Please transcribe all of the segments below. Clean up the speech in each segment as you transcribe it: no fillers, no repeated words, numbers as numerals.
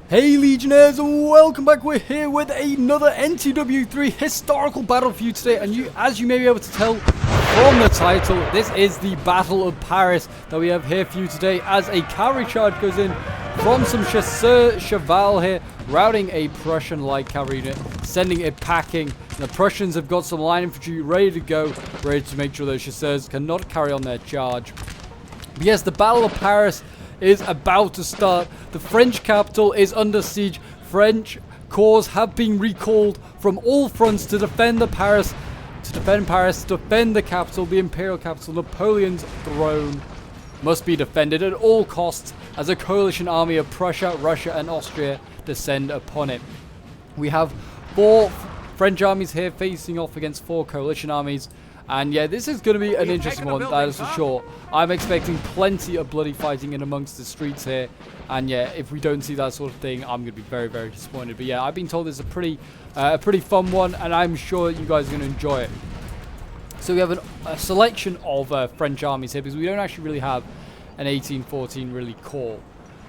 Hey Legionnaires, and welcome back. We're here with another NTW 3 historical battle for you today, and as you may be able to tell from the title, this is the Battle of Paris that we have here for you today, as a cavalry charge goes in from some chasseurs cheval here, routing a Prussian light cavalry unit, sending it packing. The Prussians have got some line infantry ready to go, ready to make sure those chasseurs cannot carry on their charge. But yes, the Battle of Paris is about to start. The French capital is under siege. French corps have been recalled from all fronts to defend Paris, to defend the capital, the imperial capital. Napoleon's throne must be defended at all costs as a coalition army of Prussia, Russia and Austria descend upon it. We have 4 French armies here facing off against 4 coalition armies. And yeah, this is going to be an interesting one, that is for sure. I'm expecting plenty of bloody fighting in amongst the streets here. And yeah, if we don't see that sort of thing, I'm going to be very, very disappointed. But yeah, I've been told it's a pretty fun one, and I'm sure you guys are going to enjoy it. So we have a selection of French armies here, because we don't actually really have an 1814 really corps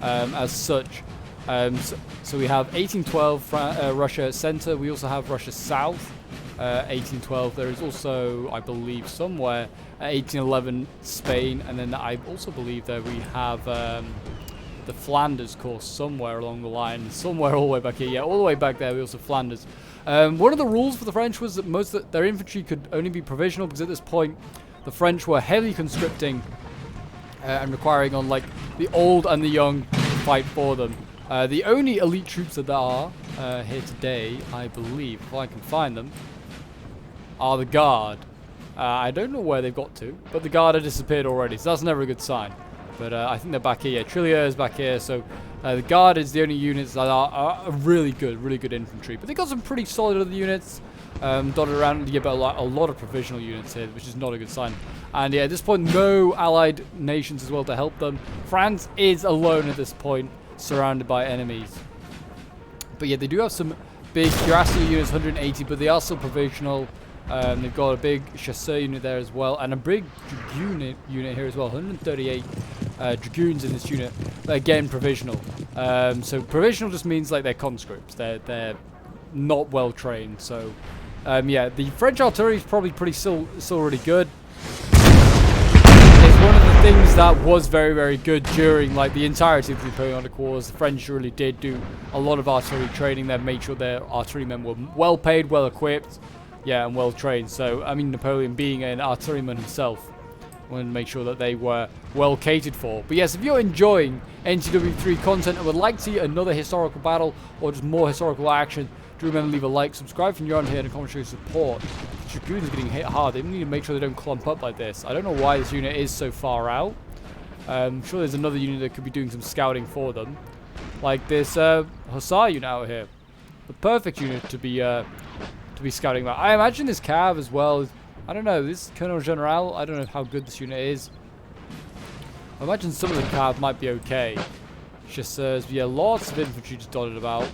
as such. So we have 1812 Russia Center. We also have Russia South. 1812. There is also, I believe, somewhere 1811 Spain, and then I also believe that we have the Flanders course somewhere along the line, somewhere all the way back here. Yeah, all the way back there. We also have Flanders. One of the rules for the French was that most of their infantry could only be provisional, because at this point the French were heavily conscripting and requiring on like the old and the young to fight for them. The only elite troops that there are here today, I believe, if I can find them, are the Guard. I don't know where they've got to, but the Guard have disappeared already, so that's never a good sign. But I think they're back here. Yeah, Trillier is back here, so the Guard is the only units that are really good infantry. But they got some pretty solid other units dotted around. You get a lot of provisional units here, which is not a good sign. And yeah, at this point, no allied nations as well to help them. France is alone at this point, surrounded by enemies. But yeah, they do have some big cuirassier units, 180, but they are still provisional. They've got a big chasseur unit there as well, and a big dragoon unit here as well, 138 dragoons in this unit, but again provisional. So provisional just means like they're conscripts, they're not well trained. So yeah, the French artillery is probably still really good. It's one of the things that was very good during like the entirety of the Napoleonic Wars. The French really did do a lot of artillery training. They made sure their artillerymen were well paid, well equipped. Yeah, and well trained. So, I mean, Napoleon being an artilleryman himself, wanted to make sure that they were well catered for. But yes, if you're enjoying NTW3 content and would like to see another historical battle or just more historical action, do remember to leave a like, subscribe if you're on here, and comment your support. The Dragoons are getting hit hard. They need to make sure they don't clump up like this. I don't know why this unit is so far out. I'm sure there's another unit that could be doing some scouting for them. Like this Hussar unit out here. The perfect unit to be scouting about. I imagine this cav as well. I don't know, this Colonel General, I don't know how good this unit is. I imagine some of the cav might be okay. Chasseurs, but yeah, lots of infantry just dotted about.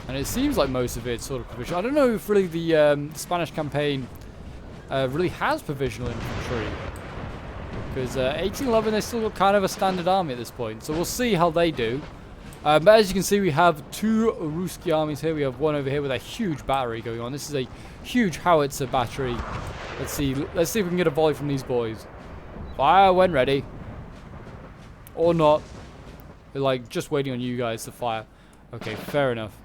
And it seems like most of it's sort of provisional. I don't know if really the Spanish campaign really has provisional infantry. Because 1811, they still got kind of a standard army at this point. So we'll see how they do. But as you can see, we have 2 Ruski armies here. We have one over here with a huge battery going on. This is a huge howitzer battery. Let's see if we can get a volley from these boys. Fire when ready. Or not. They're like just waiting on you guys to fire. Okay, fair enough.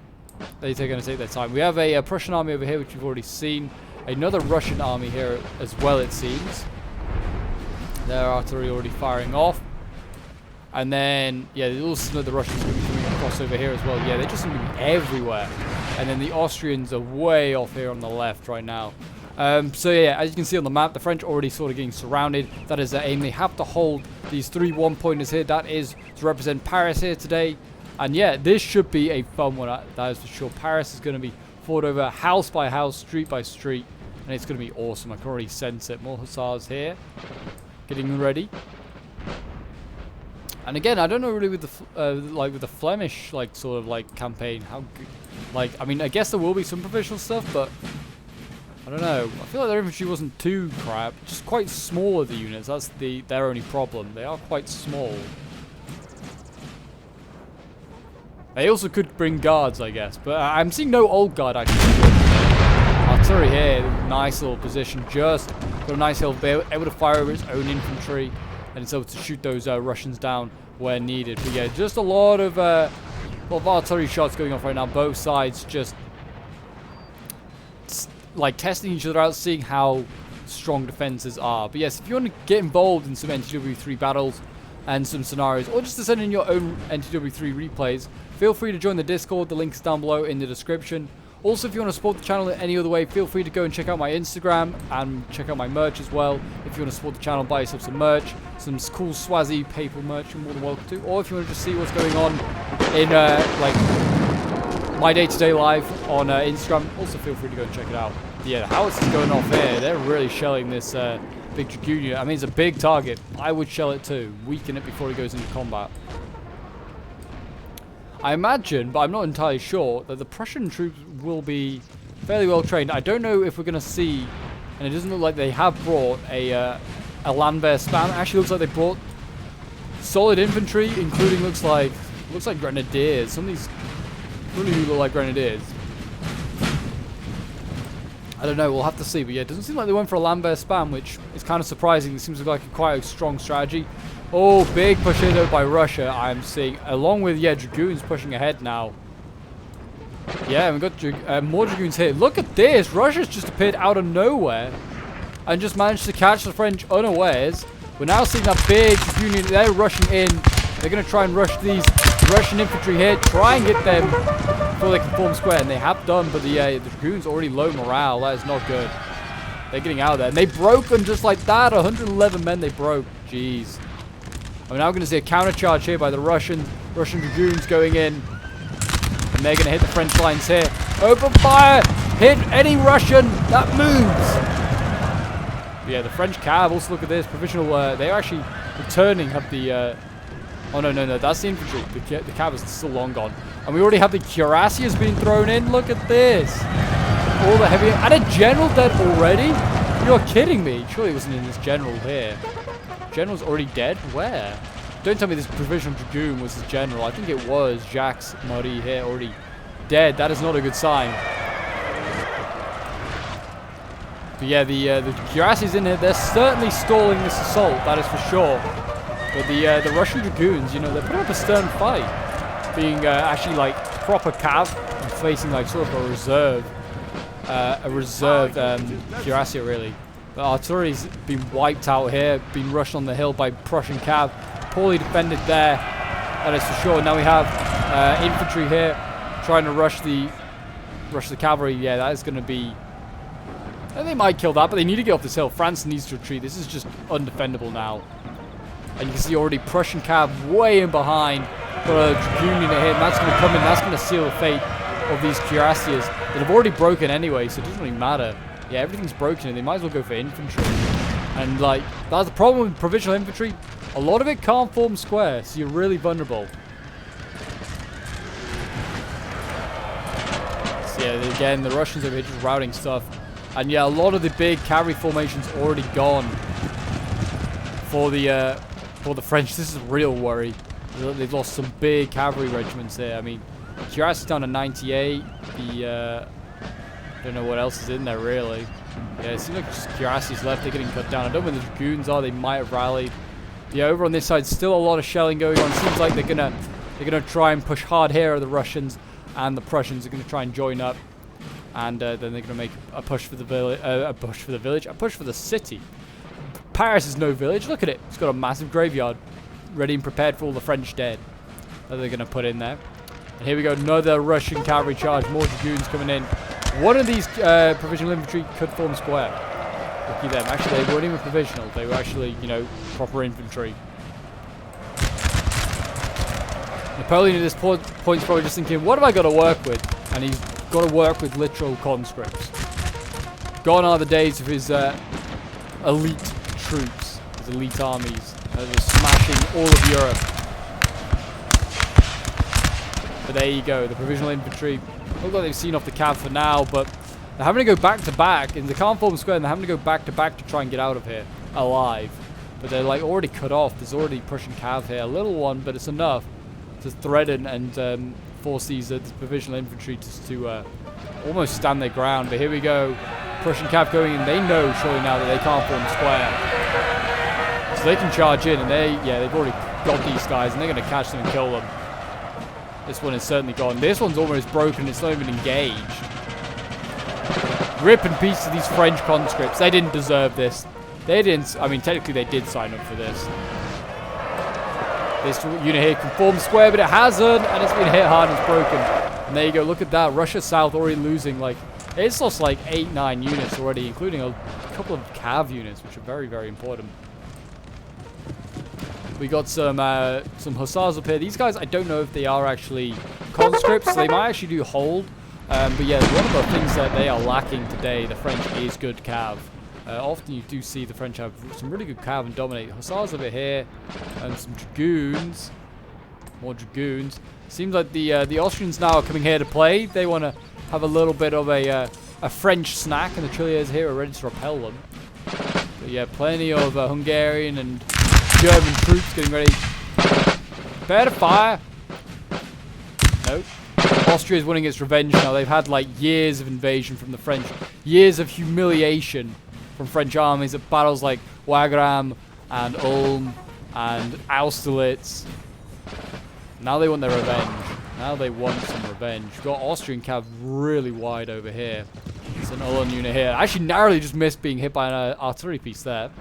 They're going to take their time. We have a Prussian army over here, which we've already seen. Another Russian army here as well, it seems. Their artillery already firing off. And then, yeah, there's also the Russians going to be coming across over here as well. Yeah, they're just going to be everywhere. And then the Austrians are way off here on the left right now. So yeah, as you can see on the map, the French already sort of getting surrounded. That is their aim. They have to hold these 3 one-pointers here. That is to represent Paris here today. And yeah, this should be a fun one, that is for sure. Paris is going to be fought over house by house, street by street. And it's going to be awesome. I can already sense it. More hussars here. Getting ready. And again, I don't know really with the Flemish sort of campaign how good, I mean, I guess there will be some provisional stuff, but I don't know. I feel like their infantry wasn't too crap. Just quite small of the units. That's their only problem. They are quite small. They also could bring guards, I guess. But I'm seeing no old guard, actually. Artillery here, nice little position. Just got a nice hill, able to fire over its own infantry. And it's able to shoot those Russians down where needed. But yeah, just a lot of artillery shots going off right now. Both sides just like testing each other out, seeing how strong defenses are. But yes, if you want to get involved in some NTW3 battles and some scenarios, or just to send in your own NTW3 replays, feel free to join the Discord. The link's down below in the description. Also, if you want to support the channel in any other way, feel free to go and check out my Instagram and check out my merch as well. If you want to support the channel, buy yourself some merch, some cool Swazzy paper merch, you're more than welcome to. Or if you want to just see what's going on in like my day-to-day life on Instagram, also feel free to go and check it out. But yeah, the howitzers going off here. They're really shelling this big Dragoon unit. I mean, it's a big target. I would shell it too, weaken it before it goes into combat. I imagine, but I'm not entirely sure, that the Prussian troops will be fairly well trained. I don't know if we're going to see, and it doesn't look like they have brought a Landwehr spam. It actually looks like they brought solid infantry, including looks like grenadiers. Some of these really do look like grenadiers. I don't know, we'll have to see. But yeah, it doesn't seem like they went for a Landwehr spam, which is kind of surprising. It seems like quite a strong strategy. Oh, big push in by Russia, I'm seeing. Along with, yeah, Dragoons pushing ahead now. Yeah, we've got more Dragoons here. Look at this. Russia's just appeared out of nowhere and just managed to catch the French unawares. We're now seeing that big Dragoon unit. They're rushing in. They're going to try and rush these Russian infantry here. Try and get them before they can form square. And they have done, but the Dragoons already low morale. That is not good. They're getting out of there. And they broke them just like that. 111 men they broke. Jeez. I'm now going to see a countercharge here by the Russian Dragoons going in. And they're going to hit the French lines here. Open fire! Hit any Russian that moves! But yeah, the French cav, also look at this. Provisional, they're actually returning, have the... oh, no, that's the infantry. The cav is still long gone. And we already have the cuirassiers being thrown in. Look at this. All the heavy... And a general dead already? You're kidding me. Surely it wasn't in this general here. General's already dead? Where? Don't tell me this provisional Dragoon was his general. I think it was Jacques Marie here already dead. That is not a good sign. But yeah, the cuirassiers in here, they're certainly stalling this assault, that is for sure. But the Russian Dragoons, you know, they're putting up a stern fight. Being actually like proper cav and facing like sort of a reserve cuirassier really. The artillery's been wiped out here, been rushed on the hill by Prussian cav. Poorly defended there, that is for sure. Now we have infantry here trying to rush the cavalry. Yeah, that is going to be... And they might kill that, but they need to get off this hill. France needs to retreat. This is just undefendable now. And you can see already Prussian cav way in behind. Got a Dragoon unit here, and that's going to come in. That's going to seal the fate of these cuirassiers that have already broken anyway, so it doesn't really matter. Yeah, everything's broken, and they might as well go for infantry. And, like, that's the problem with provisional infantry. A lot of it can't form square, so you're really vulnerable. So, yeah, again, the Russians are just routing stuff. And, yeah, a lot of the big cavalry formations already gone for the French. This is a real worry. They've lost some big cavalry regiments there. I mean, Cuirassiers down to 98. I don't know what else is in there, really. Yeah, it seems like just Cuirassiers left. They're getting cut down. I don't know where the Dragoons are. They might have rallied. Yeah, over on this side, still a lot of shelling going on. Seems like they're gonna try and push hard here. The Russians and the Prussians are gonna try and join up, and then they're gonna make a push for the village. A push for the city. Paris is no village. Look at it. It's got a massive graveyard, ready and prepared for all the French dead that they're gonna put in there. And here we go, another Russian cavalry charge. More Dragoons coming in. One of these provisional infantry could form square. Lucky them. Actually, they weren't even provisional. They were actually, you know, proper infantry. Napoleon at this point is probably just thinking, what have I got to work with? And he's got to work with literal conscripts. Gone are the days of his elite troops, his elite armies, that are smashing all of Europe. But there you go, the provisional infantry. Look like they've seen off the cav for now, but they're having to go back to back, and they can't form square, and they're having to go back to back to try and get out of here alive. But they're like already cut off. There's already Prussian cav here, a little one, but it's enough to threaten and force these provisional infantry to almost stand their ground. But here we go. Prussian cav going in. They know surely now that they can't form square. So they can charge in, and they've already got these guys, and they're going to catch them and kill them. This one is certainly gone. This one's almost broken. It's not even engaged. Rip and piece to these French conscripts. They didn't deserve this. They didn't. I mean, technically they did sign up for this. This unit here can form square, but it hasn't, and it's been hit hard and it's broken. And there you go. Look at that. Russia South already losing. Like, it's lost like 8-9 units already, including a couple of cav units, which are very, very important. We got some hussars up here. These guys, I don't know if they are actually conscripts. So they might actually do hold. But yeah, one of the things that they are lacking today, the French, is good cav. Often you do see the French have some really good cav and dominate. Hussars over here, and some dragoons. More dragoons. Seems like the Austrians now are coming here to play. They want to have a little bit of a French snack, and the Trilliers here are ready to repel them. But yeah, plenty of Hungarian and German troops getting ready. Prepare to fire. Nope. Austria is winning its revenge now. They've had like years of invasion from the French, years of humiliation from French armies at battles like Wagram and Ulm and Austerlitz. Now they want their revenge. Now they want some revenge. We've got Austrian cav really wide over here. It's an Ulm unit here. Actually narrowly just missed being hit by an artillery piece there. And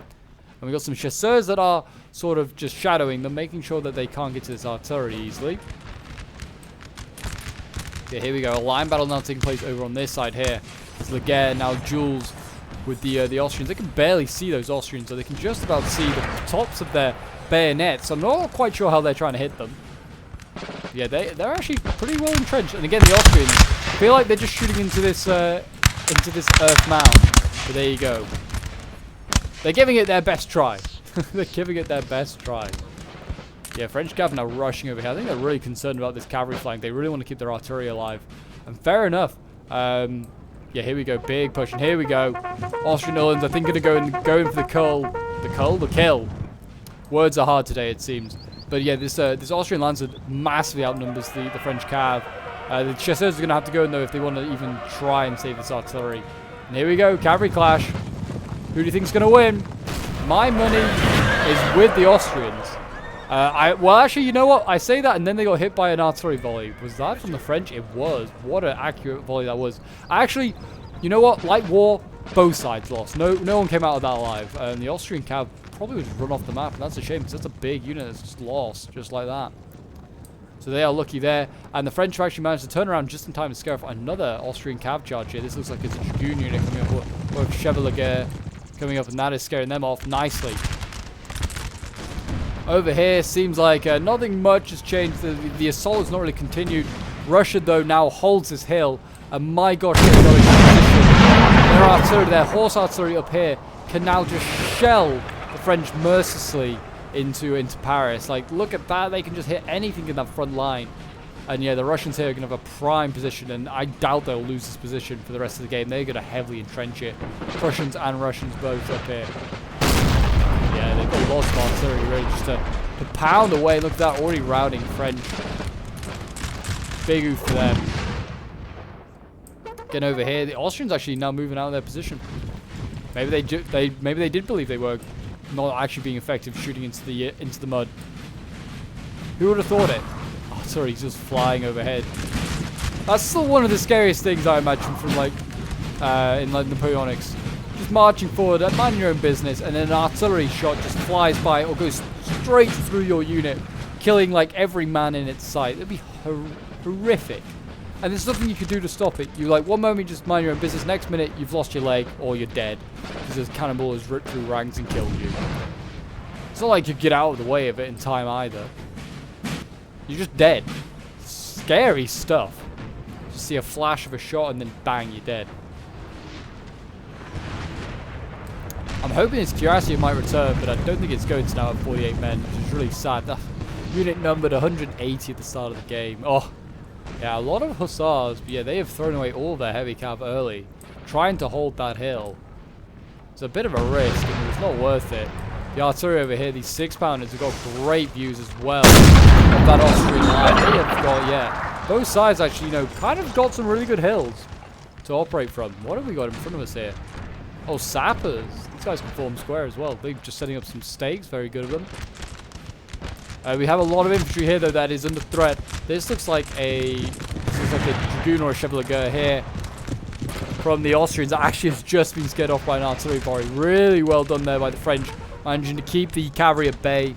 we've got some chasseurs that are sort of just shadowing them, making sure that they can't get to this artillery easily. Okay, here we go. A line battle now taking place over on this side here. It's Laguerre now duels with the Austrians. They can barely see those Austrians, so they can just about see the tops of their bayonets. I'm not quite sure how they're trying to hit them. Yeah, they're actually pretty well entrenched. And again, the Austrians feel like they're just shooting into this earth mound. But there you go. They're giving it their best try. They're giving it their best try. Yeah, French cav now rushing over here. I think they're really concerned about this cavalry flank. They really want to keep their artillery alive. And fair enough. Yeah, here we go. Big push. And here we go. Austrian Uhlans, I think, going to go in for the kill. The kill. Words are hard today, it seems. But yeah, this Austrian Lancer massively outnumbers the French cav. The chasseurs are going to have to go in, though, if they want to even try and save this artillery. And here we go. Cavalry clash. Who do you think is going to win? My money is with the Austrians. Well, actually, you know what? I say that, and then they got hit by an artillery volley. Was that from the French? It was. What an accurate volley that was. Actually, you know what? Like war, both sides lost. No one came out of that alive. And the Austrian cav probably was run off the map, and that's a shame, because that's a big unit that's just lost, just like that. So they are lucky there. And the French have actually managed to turn around just in time to scare off another Austrian cav charge here. This looks like it's a dragoon unit coming up, or Chevalier coming up, and that is scaring them off nicely. Over here, seems like nothing much has changed. The assault has not really continued. Russia, though, now holds this hill. And my gosh, they've got a position. Their artillery, their horse artillery up here, can now just shell the French mercilessly into Paris. Like, look at that. They can just hit anything in that front line. And yeah, the Russians here are going to have a prime position, and I doubt they'll lose this position for the rest of the game. They're going to heavily entrench it. Prussians and Russians both up here. Yeah, they've got lots of artillery ready just to pound away. Look at that, already routing French. Big oof for them. Getting over here, the Austrians actually now moving out of their position. Maybe they did believe they were not actually being effective shooting into the mud. Who would have thought it? Oh, sorry, he's just flying overhead. That's still one of the scariest things I imagine from like in like Napoleonics. Just marching forward, mind your own business, and then an artillery shot just flies by or goes straight through your unit, killing like every man in its sight. It'd be horrific. And there's nothing you can do to stop it. You like one moment you just mind your own business, next minute you've lost your leg or you're dead because this cannonball has ripped through ranks and killed you. It's not like you get out of the way of it in time either. You're just dead. Scary stuff. Just see a flash of a shot and then bang, you're dead. I'm hoping its curiosity might return, but I don't think it's going to now at 48 men, which is really sad. That unit numbered 180 at the start of the game. Oh, yeah, a lot of hussars, but yeah, they have thrown away all their heavy cav early, trying to hold that hill. It's a bit of a risk, and it's not worth it. The artillery over here, these 6-pounders, have got great views as well of that Austrian line. They have got, yeah, Both sides actually, you know, kind of got some really good hills to operate from. What have we got in front of us here? Oh, sappers. These guys can form square as well. They're just setting up some stakes. Very good of them. We have a lot of infantry here, though, that is under threat. This looks like a dragoon or a chevalier here from the Austrians that actually has just been scared off by an artillery volley. Really well done there by the French, managing to keep the cavalry at bay.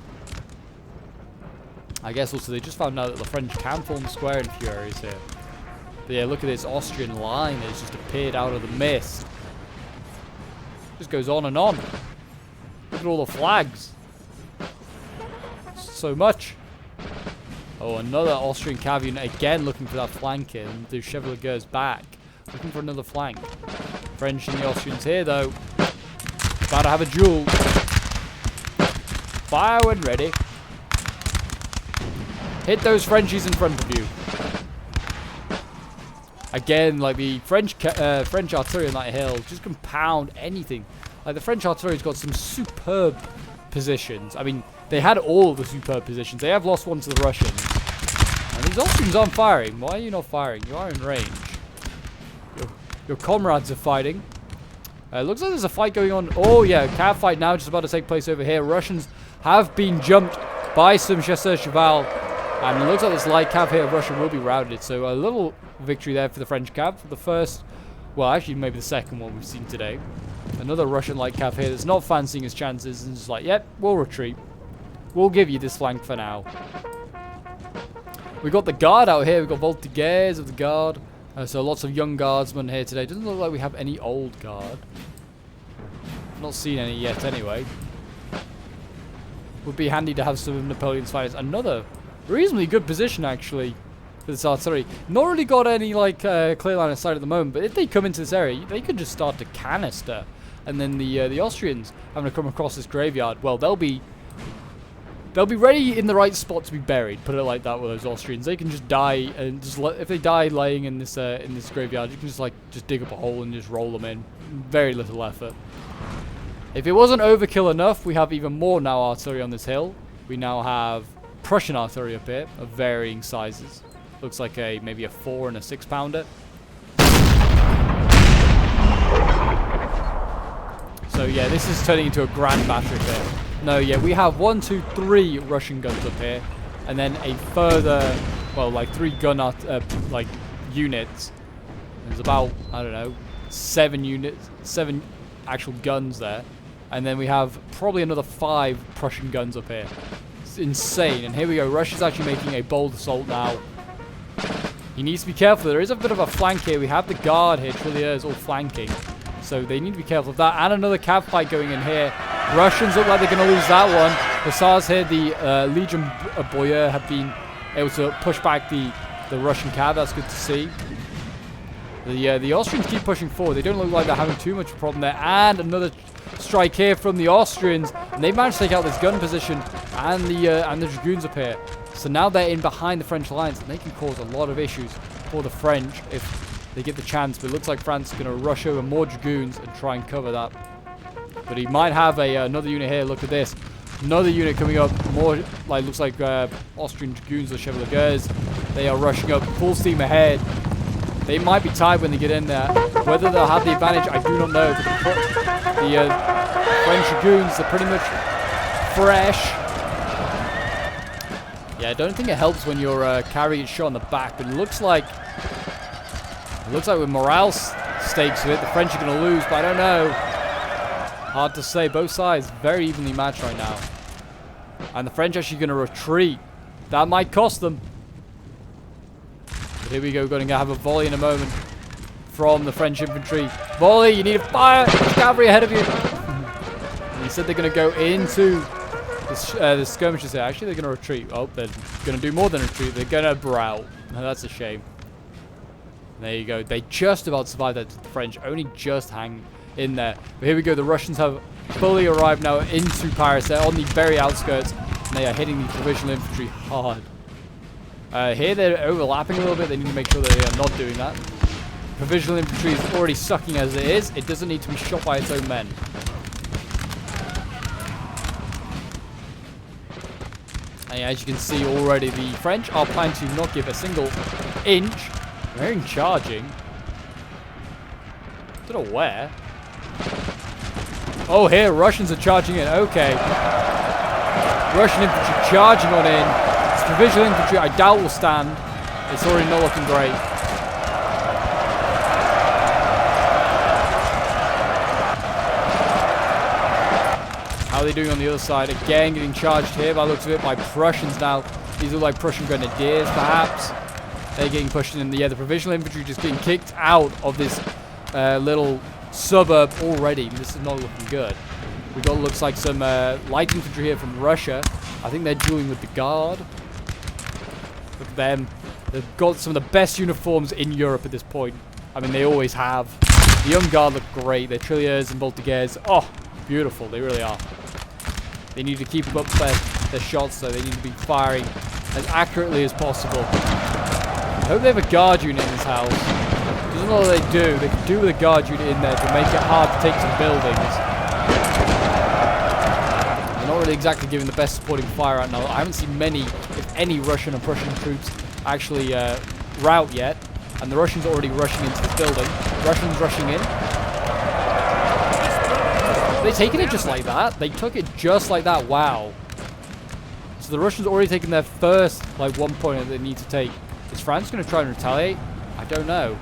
I guess also they just found out that the French can form square in a few areas here. But yeah, look at this Austrian line that's just appeared out of the mist. Just goes on and on. Look at all the flags. So much. Oh, another Austrian cavalry again looking for that flank in. The Chevaliers back. Looking for another flank. French and the Austrians here though. About to have a duel. Fire when ready. Hit those Frenchies in front of you. Again, like the French artillery on that hill just can pound anything. Like the French artillery's got some superb positions. I mean, they had all the superb positions. They have lost one to the Russians. And these Austrians aren't firing. Why are you not firing? You are in range. Your comrades are fighting. Looks like there's a fight going on. Oh yeah, cav fight now just about to take place over here. Russians have been jumped by some chasseurs cheval. And it looks like this light cav here of Russia will be routed. So a little victory there for the French cav. For the first, well actually maybe the second one we've seen today. Another Russian light cav here that's not fancying his chances and just like, yep, we'll retreat. We'll give you this flank for now. We've got the guard out here. We've got voltigeurs of the guard. So lots of young guardsmen here today. Doesn't look like we have any old guard. Not seen any yet anyway. Would be handy to have some of Napoleon's fighters. Another reasonably good position actually for this artillery. Not really got any like clear line of sight at the moment, but if they come into this area, they could just start to canister. And then the Austrians having to come across this graveyard, well, they'll be ready in the right spot to be buried. Put it like that with those Austrians. They can just die, and just if they die laying in this graveyard, you can just dig up a hole and just roll them in. Very little effort. If it wasn't overkill enough, we have even more now artillery on this hill. We now have Prussian artillery up here of varying sizes. Looks like maybe a 4 and a 6 pounder. So yeah, this is turning into a grand battery here. No, yeah, we have 1, 2, 3 Russian guns up here, and then a further, well, like 3 gun units. There's about, I don't know, 7 actual guns there, and then we have probably another 5 Prussian guns up here. It's insane. And here we go. Russia's actually making a bold assault now. He needs to be careful. There is a bit of a flank here. We have the guard here, Trilliers, all flanking. So they need to be careful of that. And another cav fight going in here. Russians look like they're going to lose that one. Hussars here, the Legion Boyer, have been able to push back the Russian cav. That's good to see. The Austrians keep pushing forward. They don't look like they're having too much of a problem there. And another strike here from the Austrians. And they've managed to take out this gun position and the dragoons up here. So now they're in behind the French lines, and they can cause a lot of issues for the French if they get the chance. But it looks like France is going to rush over more dragoons and try and cover that. But he might have another unit here. Look at this. Another unit coming up. More, like, looks like Austrian dragoons or chevaliers. They are rushing up full steam ahead. They might be tied when they get in there. Whether they'll have the advantage, I do not know. But the French dragoons are pretty much fresh. Yeah, I don't think it helps when your carry is shot on the back, but it looks like with morale stakes to it, the French are going to lose, but I don't know. Hard to say. Both sides very evenly matched right now. And the French actually going to retreat. That might cost them. But here we go. Going to have a volley in a moment from the French infantry. Volley, you need to fire. There's cavalry ahead of you. And he said they're going to go into the skirmishes here. Actually, they're going to retreat. Oh, they're going to do more than retreat. They're going to brow. No, that's a shame. There you go. They just about survived that. The French only just hang in there. But here we go. The Russians have fully arrived now into Paris. They're on the very outskirts, and they are hitting the provisional infantry hard. Here they're overlapping a little bit. They need to make sure that they are not doing that. Provisional infantry is already sucking as it is. It doesn't need to be shot by its own men. And as you can see already, the French are planning to not give a single inch. They're in charging. Don't know where. Oh, here, Russians are charging in. Okay. Russian infantry charging on in. It's provisional infantry, I doubt will stand. It's already not looking great. How are they doing on the other side? Again, getting charged here by the looks of it by Prussians now. These look like Prussian grenadiers, perhaps. They're getting pushed in. The provisional infantry just getting kicked out of this little suburb already. This is not looking good. We got, looks like, some light infantry here from Russia. I think they're dueling with the Guard. Look at them. They've got some of the best uniforms in Europe at this point. I mean, they always have. The Young Guard look great. They're Trilliers and Voltigeurs. Oh, beautiful. They really are. They need to keep up their shots, though. They need to be firing as accurately as possible. I hope they have a Guard unit in this house. Doesn't know what they do. They can do with a Guard unit in there to make it hard to take some buildings. They're not really exactly giving the best supporting fire right now. I haven't seen many, if any, Russian or Prussian troops actually rout yet. And the Russians are already rushing into the building. Russians rushing in. They taking it just like that? They took it just like that. Wow. So the Russians already taken their first, like, one point that they need to take. Is France going to try and retaliate? I don't know.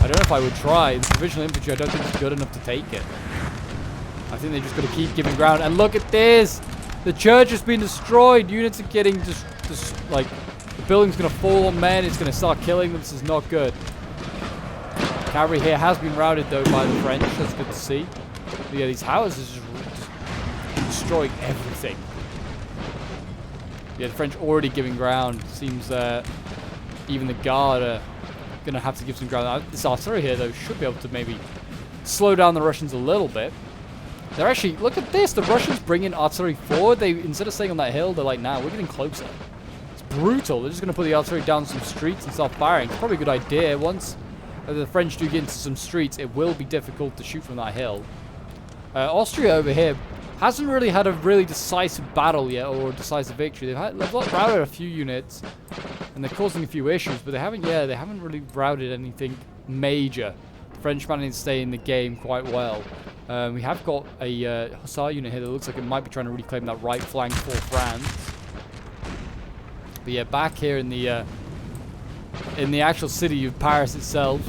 I don't know if I would try. The provisional infantry, I don't think is good enough to take it. I think they're just going to keep giving ground. And look at this! The church has been destroyed. Units are getting just like, the building's going to fall on men. It's going to start killing them. This is not good. Cavalry here has been routed, though, by the French. That's good to see. But yeah, these houses just destroying everything. Yeah, the French already giving ground. Seems even the Guard are going to have to give some ground. This artillery here, though, should be able to maybe slow down the Russians a little bit. They're actually, look at this. The Russians bring in artillery forward. They, instead of staying on that hill, they're like, nah, we're getting closer. It's brutal. They're just going to put the artillery down some streets and start firing. It's probably a good idea. Once the French do get into some streets, it will be difficult to shoot from that hill. Austria over here hasn't really had a really decisive battle yet, or a decisive victory. They've routed a few units, and they're causing a few issues, but they haven't really routed anything major. The French managed to stay in the game quite well. We have got a Hussar unit here that looks like it might be trying to reclaim that right flank for France. But yeah, back here in the actual city of Paris itself,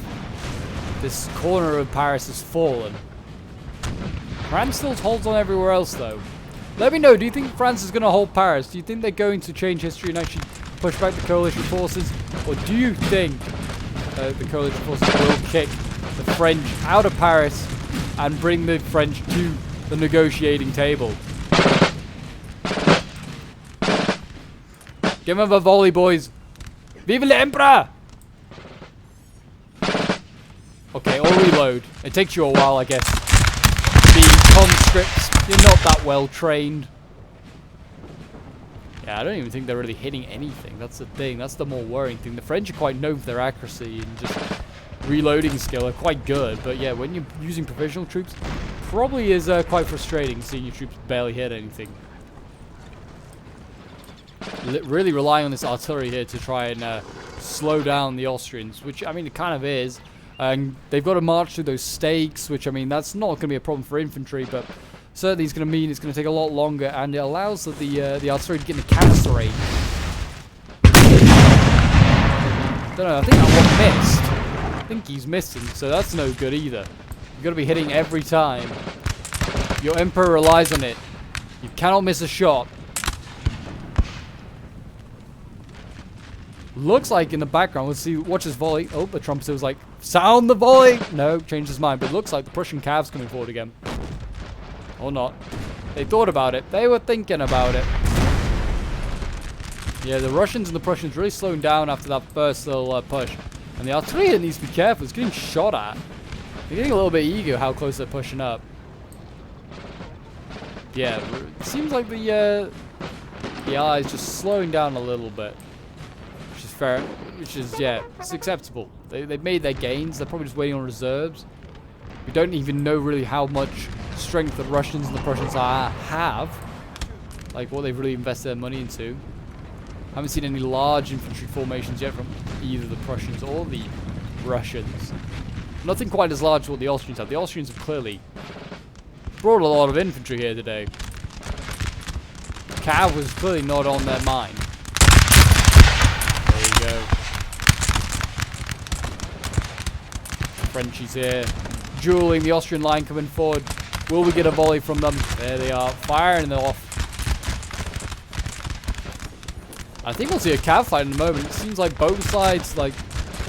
this corner of Paris has fallen. France still holds on everywhere else, though. Let me know, do you think France is going to hold Paris? Do you think they're going to change history and actually push back the coalition forces? Or do you think the coalition forces will kick the French out of Paris and bring the French to the negotiating table? Give them a volley, boys. Vive l'Empereur! Okay, or reload. It takes you a while, I guess. The conscripts, you're not that well trained. Yeah, I don't even think they're really hitting anything. That's the thing. That's the more worrying thing. The French are quite known for their accuracy and just reloading skill are quite good. But yeah, when you're using provisional troops, probably is quite frustrating seeing your troops barely hit anything. Really relying on this artillery here to try and slow down the Austrians, which, I mean, it kind of is. And they've got to march through those stakes, which, I mean, that's not going to be a problem for infantry, but certainly it's going to mean it's going to take a lot longer, and it allows the artillery to get in the canister range. Don't know, I think that one missed. I think he's missing, so that's no good either. You've got to be hitting every time. Your Emperor relies on it. You cannot miss a shot. Looks like in the background, let's see, watch his volley. Oh, the trumpeter was like, sound the volley! No, changed his mind, but it looks like the Prussian calves coming forward again. Or not. They thought about it. They were thinking about it. Yeah, the Russians and the Prussians really slowing down after that first little push. And the artillery needs to be careful. It's getting shot at. They're getting a little bit eager how close they're pushing up. Yeah, it seems like the eye is just slowing down a little bit. Fair, which is, yeah, it's acceptable. They've made their gains. They're probably just waiting on reserves. We don't even know really how much strength the Russians and the Prussians have, like what they've really invested their money into. Haven't seen any large infantry formations yet from either the Prussians or the Russians. Nothing quite as large as what the Austrians have. The Austrians have clearly brought a lot of infantry here today. Cav was clearly not on their mind. There you go. Frenchies here. Dueling the Austrian line coming forward. Will we get a volley from them? There they are. Firing them off. I think we'll see a cav fight in a moment. It seems like both sides, like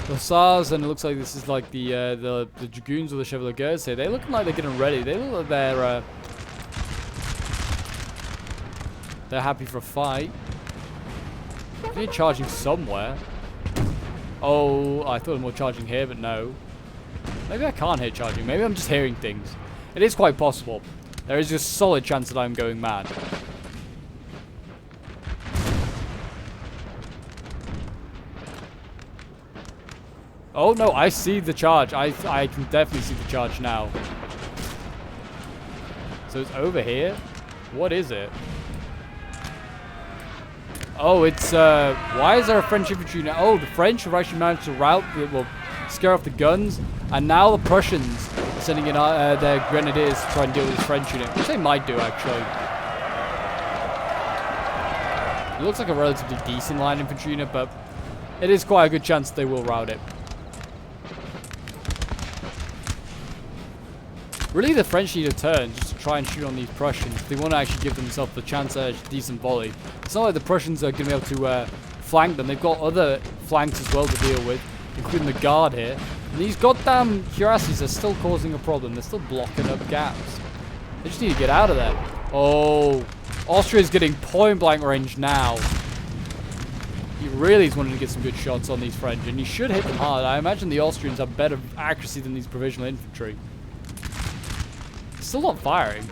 the Hussars, and it looks like this is like the Dragoons or the Chevaliers here. They're looking like they're getting ready. They look like they're happy for a fight. They're charging somewhere. Oh, I thought they were charging here, but no. Maybe I can't hear charging. Maybe I'm just hearing things. It is quite possible. There is a solid chance that I'm going mad. Oh no, I see the charge. I can definitely see the charge now. So it's over here? What is it? Oh, it's, why is there a French infantry now? Oh, the French have actually managed to scare off the guns. And now the Prussians are sending in their grenadiers to try and deal with this French unit. Which they might do, actually. It looks like a relatively decent line infantry unit, but it is quite a good chance they will rout it. Really, the French need a turn just to try and shoot on these Prussians. They want to actually give themselves a chance at a decent volley. It's not like the Prussians are going to be able to flank them. They've got other flanks as well to deal with, including the guard here. And these goddamn cuirasses are still causing a problem. They're still blocking up gaps. They just need to get out of there. Oh, Austria's getting point-blank range now. He really is wanting to get some good shots on these French, and he should hit them hard. I imagine the Austrians have better accuracy than these provisional infantry. Still not firing.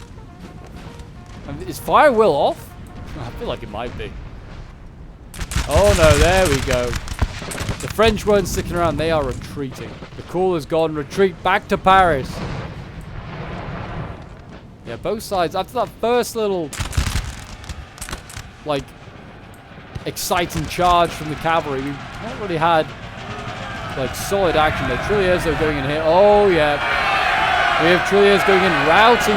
Is fire will off? I feel like it might be. Oh no, there we go. The French weren't sticking around, they are retreating. The call is gone, retreat back to Paris. Yeah, both sides, after that first little, like, exciting charge from the cavalry, we've not really had, like, solid action. The Trilliers are going in here. Oh yeah. We have Trilliers going in, routing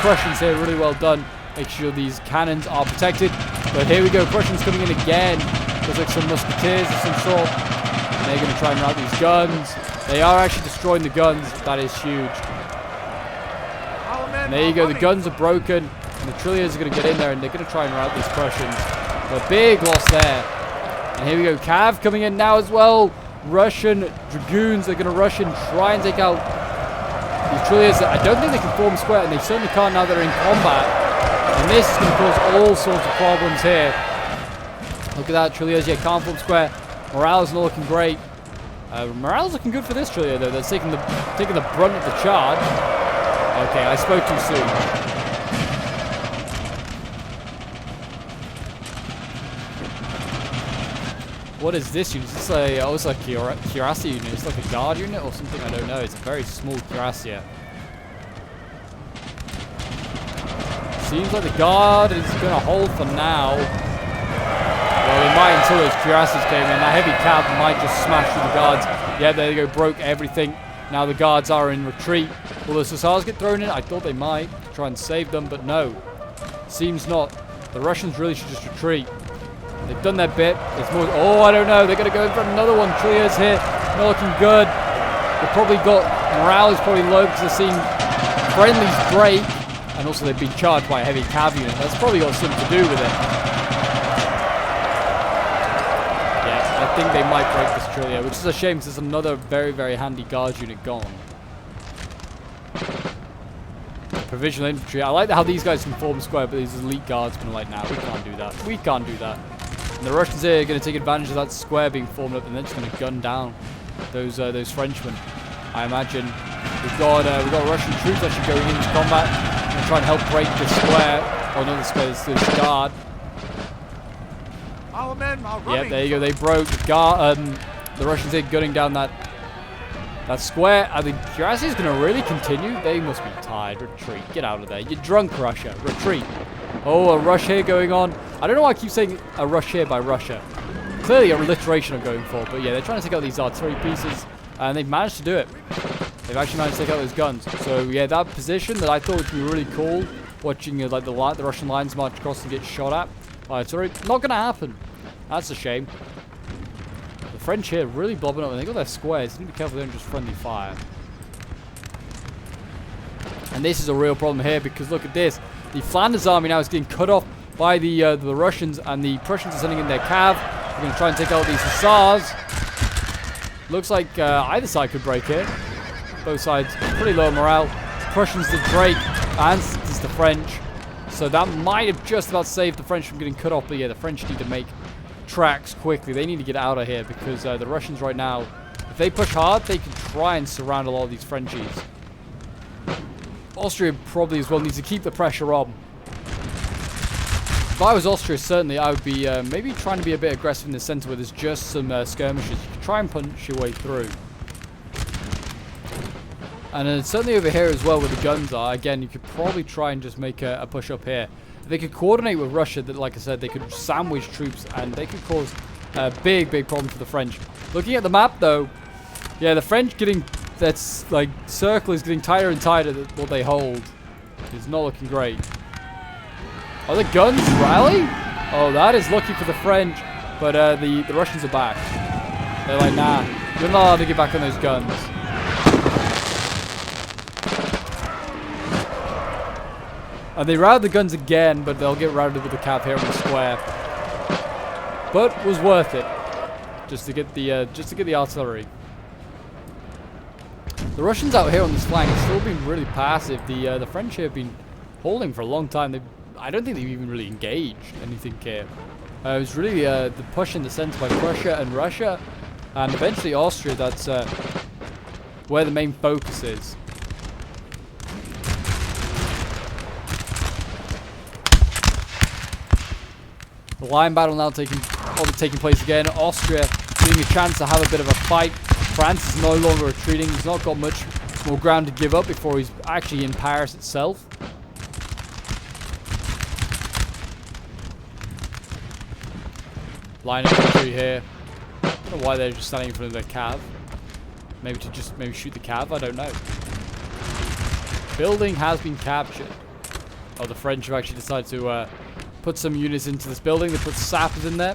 Prussians here. Really well done. Make sure these cannons are protected. But here we go. Prussians coming in again. Looks like some musketeers of some sort. And they're going to try and rout these guns. They are actually destroying the guns. That is huge. And there you go. The guns are broken. And the Trilliers are going to get in there and they're going to try and rout these Prussians. A big loss there. And here we go. Cav coming in now as well. Russian Dragoons are going to rush in, try and take out these Trilliers. I don't think they can form square, and they certainly can't now that they're in combat. And this is going to cause all sorts of problems here. Look at that, Trilliers, yeah, can't form square. Morale's not looking great. Morale's looking good for this Trillier, though. They're taking the brunt of the charge. Okay, I spoke too soon. What is this unit? Is this a cuirassier unit? It's like a guard unit or something? I don't know. It's a very small cuirassier. Seems like the guard is going to hold for now. Well, they might until those cuirassiers came in. That heavy cav might just smash through the guards. Yeah, there you go. Broke everything. Now the guards are in retreat. Will the Hussars get thrown in? I thought they might try and save them, but no. Seems not. The Russians really should just retreat. They've done their bit. There's more. Oh, I don't know. They're going to go in for another one. Trilliers here. Not looking good. They've probably got... Morale is probably low because they're seeing friendlies break. And also they've been charged by a heavy cav unit. That's probably got something to do with it. Yeah, I think they might break this Trillier, which is a shame because there's another very, very handy guard unit gone. Provisional infantry. I like how these guys can form square, but these elite guards can like, nah, we can't do that. We can't do that. And the Russians here are going to take advantage of that square being formed up, and they're just going to gun down those Frenchmen. I imagine we've got Russian troops actually going into combat and try and help break this square. Oh no, this guard. Our men are running. Yeah, there you go. They broke the guard. The Russians here gunning down that square. I think Cuirassier is going to really continue. They must be tired. Retreat. Get out of there. You're drunk, Russia. Retreat. Oh, a rush here going on. I don't know why I keep saying a rush here by Russia. Clearly a alliteration I'm going for, but yeah, they're trying to take out these artillery pieces, and they've managed to do it. They've actually managed to take out those guns. So yeah, that position that I thought would be really cool, watching like the Russian lines march across and get shot at by artillery, not going to happen. That's a shame. The French here really blobbing up, and they got their squares. They need to be careful they don't just friendly fire. And this is a real problem here, because look at this. The Flanders army now is getting cut off by the Russians, and the Prussians are sending in their cav. They're going to try and take out these hussars. Looks like either side could break it. Both sides pretty low morale. Prussians the Drake, and it's the French. So that might have just about saved the French from getting cut off. But yeah, the French need to make tracks quickly. They need to get out of here, because the Russians right now, if they push hard, they can try and surround a lot of these Frenchies. Austria probably as well needs to keep the pressure on. If I was Austria, certainly I would be maybe trying to be a bit aggressive in the center where there's just some skirmishes. You can try and punch your way through. And certainly over here as well where the guns are, again, you could probably try and just make a push up here. If they could coordinate with Russia, that, like I said, they could sandwich troops and they could cause a big problem for the French. Looking at the map though, yeah, the French getting... That's like circle is getting tighter and tighter what they hold. It's not looking great. Are the guns rally? Oh, that is lucky for the French. But the Russians are back. They're like, nah, you're not allowed to get back on those guns. And they routed the guns again, but they'll get routed with the cav here on the square. But was worth it, just to get the artillery. The Russians out here on this flank have still been really passive. The French here have been holding for a long time. I don't think they've even really engaged anything here. It was really the push in the center by Prussia and Russia, and eventually Austria. That's where the main focus is. The line battle now taking place again. Austria getting a chance to have a bit of a fight. France is no longer retreating. He's not got much more ground to give up before he's actually in Paris itself. Line of infantry here. I don't know why they're just standing in front of their cav. Maybe to just shoot the cav. I don't know. Building has been captured. Oh, the French have actually decided to put some units into this building. They put sappers in there.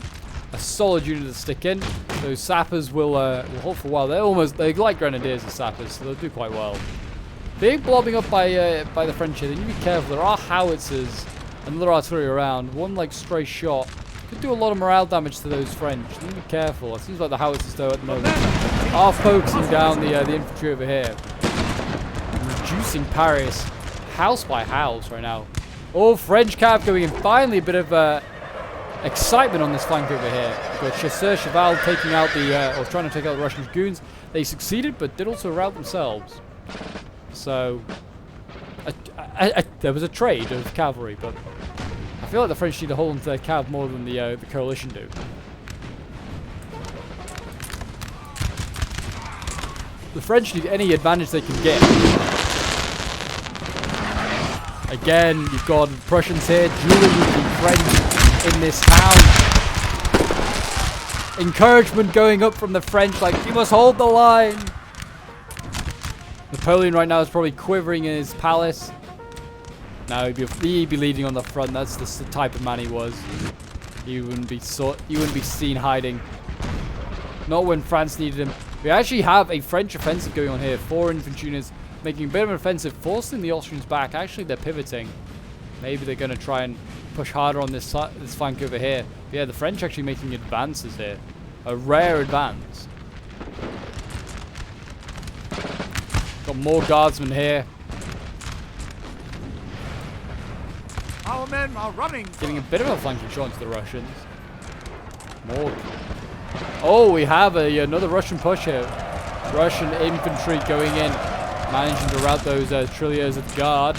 A solid unit to stick in. Those sappers will hold for a while. They're like grenadiers, the sappers, so they'll do quite well. Big blobbing up by the French here. They need to be careful. There are howitzers and other artillery around. One like stray shot could do a lot of morale damage to those French. They need to be careful. It seems like the howitzers though at the moment are focusing down the infantry over here, and reducing Paris house by house right now. Oh, French cav going in. Finally, a bit of excitement on this flank over here. We've got Chasseur Cheval taking out or trying to take out the Russian goons. They succeeded, but did also rout themselves. So, there was a trade of cavalry, but I feel like the French need to hold on to their cav more than the coalition do. The French need any advantage they can get. Again, you've got Prussians here dueling with the French in this town. Encouragement going up from the French, like, you must hold the line. Napoleon right now is probably quivering in his palace. Now he'd be leading on the front. That's the type of man he was. He wouldn't be seen hiding. Not when France needed him. We actually have a French offensive going on here. 4 infantry units making a bit of an offensive, forcing the Austrians back. Actually, they're pivoting. Maybe they're going to try and push harder on this flank over here. But yeah, the French actually making advances here. A rare advance. Got more guardsmen here. Our men are running. Giving a bit of a flanking shot to the Russians. More. Oh, we have another Russian push here. Russian infantry going in, managing to rout those trilliers of the guard.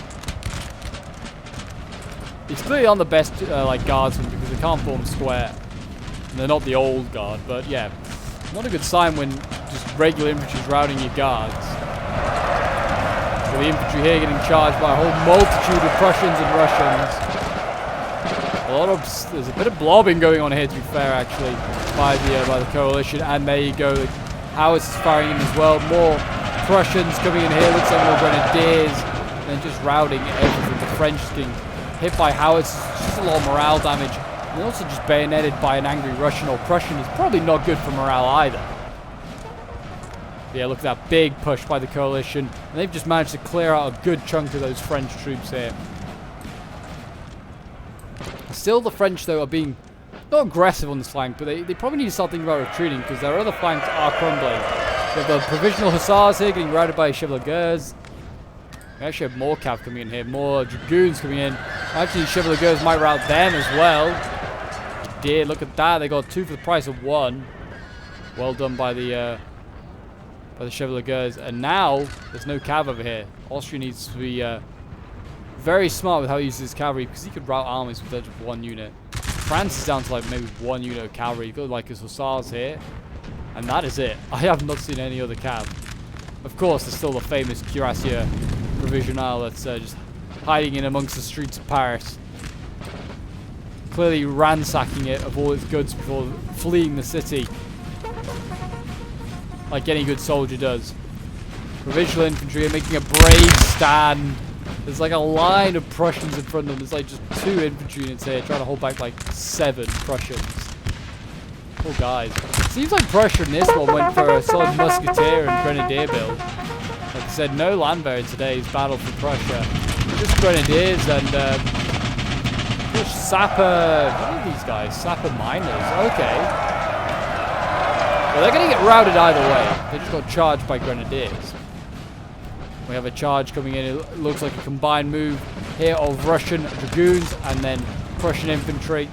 He's clearly on the best like guardsmen because they can't form square. And they're not the old guard, but yeah, not a good sign when just regular infantry is routing your guards. So the infantry here getting charged by a whole multitude of Prussians and Russians. There's a bit of blobbing going on here, to be fair, actually, by the coalition. And there you go. Howitzers is firing in as well. More Prussians coming in here. Looks like more grenadiers. And just routing everything. The French getting hit by howitzers. Just a lot of morale damage. And also just bayoneted by an angry Russian or Prussian is probably not good for morale either. Yeah, look at that big push by the coalition. And they've just managed to clear out a good chunk of those French troops here. Still, the French, though, are being not aggressive on this flank, but they probably need to start thinking about retreating because their other flanks are crumbling. We have the Provisional Hussars here getting routed by Chevaliers. We actually have more cav coming in here, more Dragoons coming in. Actually, Chevaliers might rout them as well. They did. Look at that. They got 2 for the price of 1. Well done by the Chevaliers. And now, there's no cav over here. Austria needs to be very smart with how he uses his cavalry because he could rout armies with just 1 unit. France is down to like maybe 1 unit of cavalry. You've got like his hussars here. And that is it. I have not seen any other cav. Of course, there's still the famous Cuirassier Provisional that's just hiding in amongst the streets of Paris. Clearly ransacking it of all its goods before fleeing the city. Like any good soldier does. Provincial infantry are making a brave stand. There's like a line of Prussians in front of them. There's like just 2 infantry units here trying to hold back like 7 Prussians. Poor guys. Seems like Prussia in this one went for a solid musketeer and grenadier build. Like I said, no landwehr in today's battle for Prussia. Just grenadiers and just sapper. What are these guys? Sapper miners. Okay. Well, they're going to get routed either way. They just got charged by grenadiers. We have a charge coming in. It looks like a combined move here of Russian Dragoons and then Prussian infantry.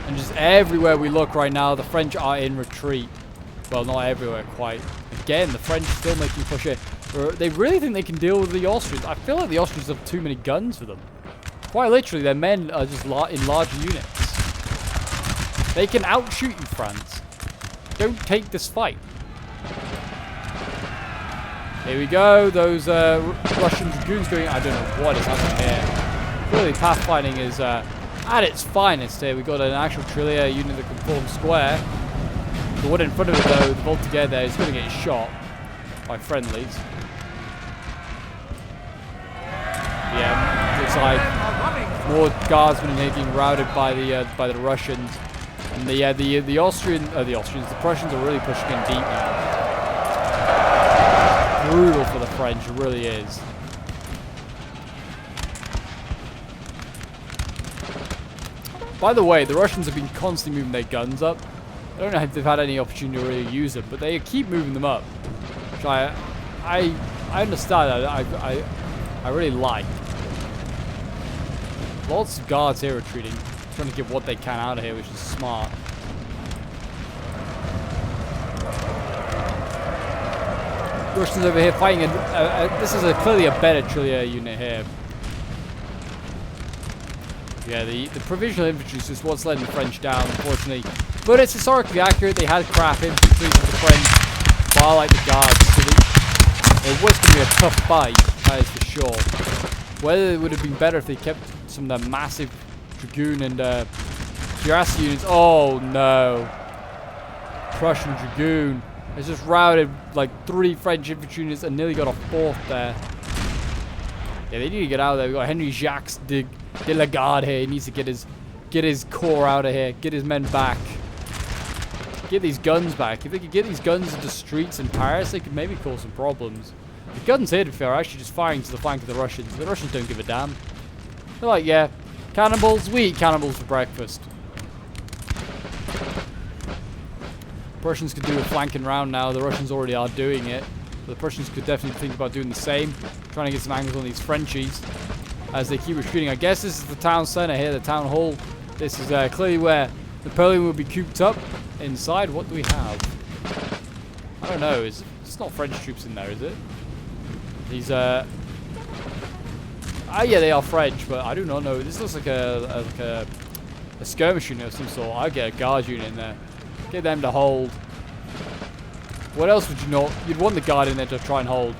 And just everywhere we look right now, the French are in retreat. Well, not everywhere quite. Again, the French still making a push here. They really think they can deal with the Austrians. I feel like the Austrians have too many guns for them. Quite literally, their men are just in larger units. They can outshoot you, France. Don't take this fight. Here we go. Those Russian Dragoons going... I don't know what is happening here. Clearly, pathfinding is at its finest here. We've got an actual Trillier unit that can form square. The one in front of it, though, the Voltigeur there, is going to get shot by friendlies. Yeah, looks like more guardsmen in here being routed by the Russians. And the Prussians are really pushing in deep now. Brutal for the French, it really is. By the way, the Russians have been constantly moving their guns up. I don't know if they've had any opportunity to really use them, but they keep moving them up. Which I understand that. I really like. Lots of guards here retreating, trying to get what they can out of here, which is smart. Russians over here fighting, this is clearly a better Trillier unit here. Yeah, the provisional infantry is just what's letting the French down, unfortunately. But it's historically accurate. They had crap infantry for the French, far like the guards. So it was going to be a tough fight, that is for sure. Whether it would have been better if they kept some of the massive Dragoon and Cuirassier units. Oh no. Prussian Dragoon has just routed like 3 French infantry units and nearly got a 4th there. Yeah, they need to get out of there. We've got Henry Jacques de la Garde here. He needs to get his corps out of here. Get his men back. Get these guns back. If they could get these guns into streets in Paris, they could maybe cause some problems. The guns here, to be fair, are actually just firing to the flank of the Russians. The Russians don't give a damn. They're like, yeah, cannibals, we eat cannibals for breakfast. Prussians could do a flanking round now. The Russians already are doing it. But the Prussians could definitely think about doing the same. Trying to get some angles on these Frenchies as they keep retreating. I guess this is the town center here, the town hall. This is clearly where Napoleon will be cooped up. Inside, what do we have? I don't know. It's not French troops in there, is it? These yeah, they are French, but I do not know. This looks like a skirmish unit of some sort. I'd get a guard unit in there. Get them to hold. What else would you not? You'd want the guard in there to try and hold.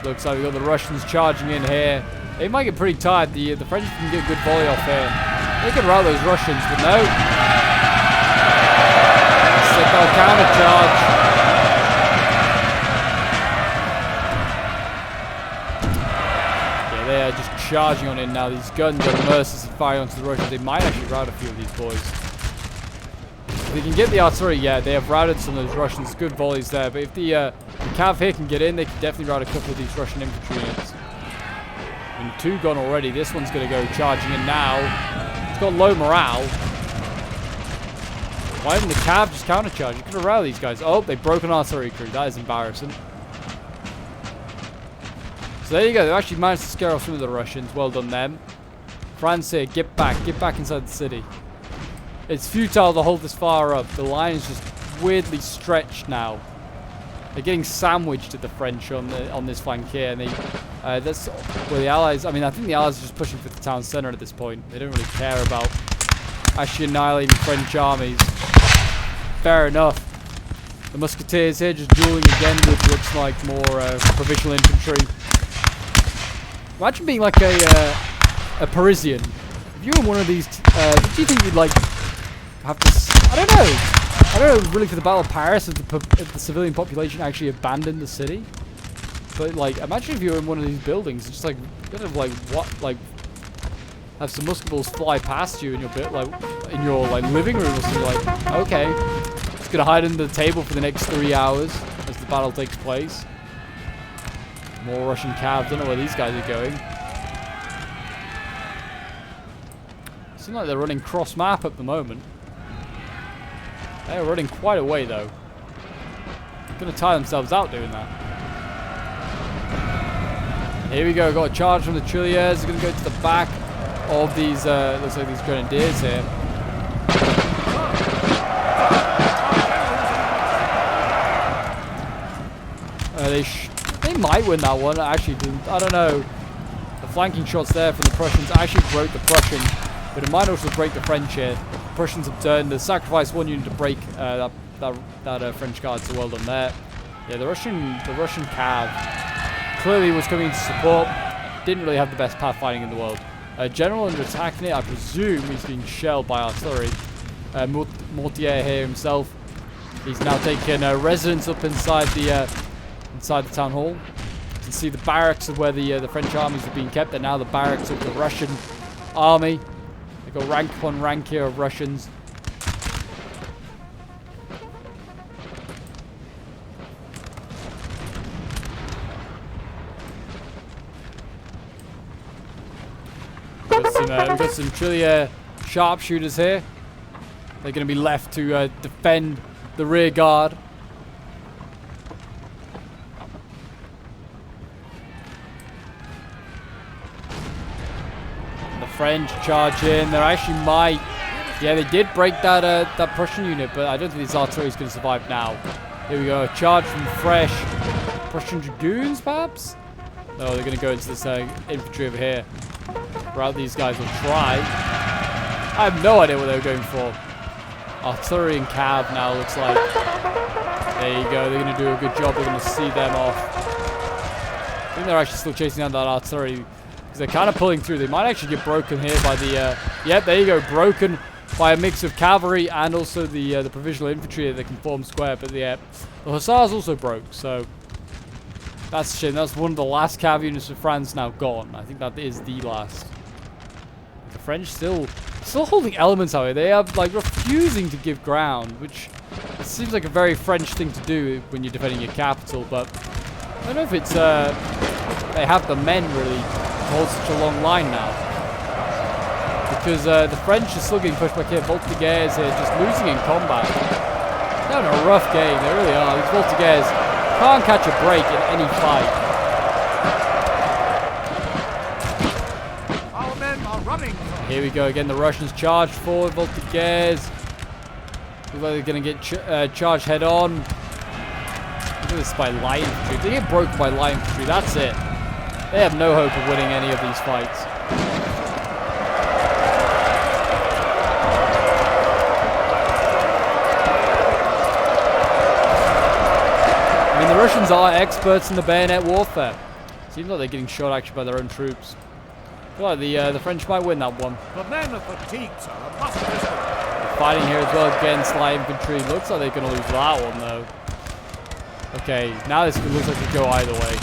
Looks like we've got the Russians charging in here. They might get pretty tired. The French can get a good volley off here. They can rout those Russians, but no. Instead they'll counter charge. They are just charging on in now. These guns are mercilessly firing onto the Russians. They might actually rout a few of these boys. If they can get the artillery, yeah, they have routed some of those Russians. Good volleys there. But if the cav here can get in, they can definitely rout a couple of these Russian infantry units. And 2 gone already. This one's going to go charging in now. It's got low morale. Why didn't the cav just countercharge? You could have routed these guys. Oh, they broke an artillery crew. That is embarrassing. So there you go. They actually managed to scare off some of the Russians. Well done them. France here, get back inside the city. It's futile to hold this far up. The line is just weirdly stretched now. They're getting sandwiched at the French on this flank here, and that's where the Allies. I mean, I think the Allies are just pushing for the town centre at this point. They don't really care about actually annihilating French armies. Fair enough. The Musketeers here just dueling again with looks like more provincial infantry. Imagine being like a Parisian. If you were one of these, do you think you'd like have to? I don't know really for the Battle of Paris if the civilian population actually abandoned the city. But like, imagine if you were in one of these buildings, just like kind of like have some musket balls fly past you in your bit, like in your living room or something. Like, okay, just gonna hide under the table for the next 3 hours as the battle takes place. More Russian cav. Don't know where these guys are going. Seems like they're running cross map at the moment. They're running quite a way though. They're gonna tire themselves out doing that. Here we go. Got a charge from the Trilliers. They're gonna go to the back of these. Looks like these grenadiers here. They might win that one. Actually, I don't know. The flanking shots there from the Prussians actually broke the Prussians, but it might also break the French here. The Prussians have turned. They sacrificed 1 unit to break that French guard. So well done there. Yeah, the Russian cav clearly was coming to support. Didn't really have the best path fighting in the world. General under attack here. I presume he's being shelled by artillery. Mortier here himself. He's now taken residence up inside the town hall. You can see the barracks of where the French armies are being kept. They're now the barracks of the Russian army. They've got rank upon rank here of Russians. We've got some Trillier sharpshooters here. They're going to be left to defend the rear guard. French charge in. They actually might. Yeah, they did break that Prussian unit, but I don't think this artillery is going to survive now. Here we go. A charge from fresh Prussian dragoons, perhaps? No, they're going to go into this infantry over here. Rout these guys will try. I have no idea what they were going for. Artillery and cav now looks like. There you go. They're going to do a good job. We're going to see them off. I think they're actually still chasing down that artillery, because they're kind of pulling through. They might actually get broken here by the... Yep, there you go. Broken by a mix of cavalry and also the provisional infantry that can form square. But the hussars also broke, so... That's a shame. That's one of the last cav units of France now gone. I think that is the last. The French still holding elements out here. They are like refusing to give ground, which it seems like a very French thing to do when you're defending your capital. But I don't know if it's they have the men really to hold such a long line now, because the French are still getting pushed back here. Voltigeurs here just losing in combat. They're having a rough game. They really are. These Voltigeurs can't catch a break in any fight. Our men are running. Here we go again. The Russians charge forward. Voltigeurs. Looks like they're going to get charged head on. Look at this by light infantry. If they get broken by light infantry, that's it. They have no hope of winning any of these fights. I mean, the Russians are experts in the bayonet warfare. Seems like they're getting shot actually by their own troops. feel like the French might win that one. The men are fatigued, sir. Must listen. Fighting here as well against light infantry. Looks like they're going to lose that one, though. Okay, now this looks like it could go either way.